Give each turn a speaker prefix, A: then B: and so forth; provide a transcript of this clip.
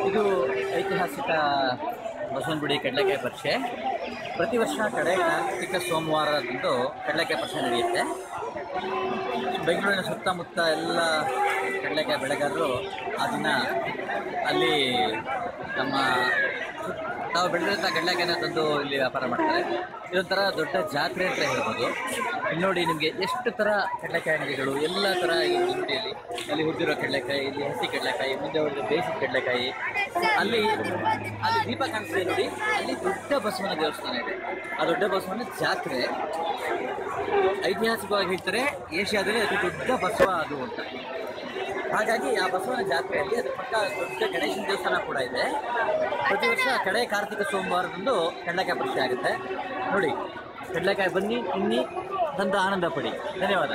A: ಇದು ಐತಿಹಾಸಿಕ ಬಸವನಗುಡಿ ಕಡಲೆಕಾಯಿ ಪರಿಷೆ. ಪ್ರತಿ ವರ್ಷ ಕಡೆ ಕಾರ್ತಿಕ ಸೋಮವಾರದಂದು ಕಡಲೆಕಾಯಿ ಪರಿಷೆ ನಡೆಯುತ್ತೆ. ಬೆಂಗಳೂರಿನ ಸುತ್ತಮುತ್ತ ಎಲ್ಲ ಕಡಲೆಕಾಯಿ ಬೆಳೆಗಾರರು ಆ ದಿನ ಅಲ್ಲಿ ನಮ್ಮ ತಾವು ಬೆಳೆದಂಥ ಕಡಲೆಕಾಯಿನ ತಂದು ಇಲ್ಲಿ ವ್ಯಾಪಾರ ಮಾಡ್ತಾರೆ. ಇದೊಂಥರ ದೊಡ್ಡ ಜಾತ್ರೆ ಅಂತ ಹೇಳ್ಬೋದು. ಇಲ್ಲಿ ನೋಡಿ ನಿಮಗೆ ಎಷ್ಟು ಥರ ಕಡಲೆಕಾಯಿ ಅಂಗಡಿಗಳು, ಎಲ್ಲ ಥರ ಈ ಅಂಗಡಿಯಲ್ಲಿ ಅಲ್ಲಿ ಹುರಿದಿರೋ ಕಡಲೆಕಾಯಿ, ಇಲ್ಲಿ ಹಸಿ ಕಡಲೆಕಾಯಿ, ಮುಂದೆ ಹೋದ್ರೆ ಬೇಯಿಸಿದ ಕಡಲೆಕಾಯಿ. ಅಲ್ಲಿ ದೀಪ ಕಾಣಿಸ್ತಿದೆ ನೋಡಿ, ಅಲ್ಲಿ ದೊಡ್ಡ ಬಸವನ ದೇವಸ್ಥಾನ ಇದೆ. ಆ ದೊಡ್ಡ ಬಸವನ ಜಾತ್ರೆ ಐತಿಹಾಸಿಕವಾಗಿ ಹೇಳ್ತಾರೆ ಏಷ್ಯಾದಲ್ಲಿ ಅತಿ ದೊಡ್ಡ ಬಸವ ಅದು ಅಂತ. ಹಾಗಾಗಿ ಆ ಬಸವನ ಜಾತ್ರೆಯಲ್ಲಿ ಅದ್ರ ಪಕ್ಕ ದೊಡ್ಡ ಗಣೇಶನ ದೇವಸ್ಥಾನ ಕೂಡ ಇದೆ. ಪ್ರತಿ ವರ್ಷ ಕಡೆ ಕಾರ್ತಿಕ ಸೋಮವಾರದಂದು ಕಡಲೆಕಾಯಿ ಪರಿಷೆ ಆಗುತ್ತೆ. ನೋಡಿ, ಕಡಲೆಕಾಯಿ ಬನ್ನಿ, ತಿನ್ನಿ, ತಂದು ಆನಂದ ಪಡಿ. ಧನ್ಯವಾದ.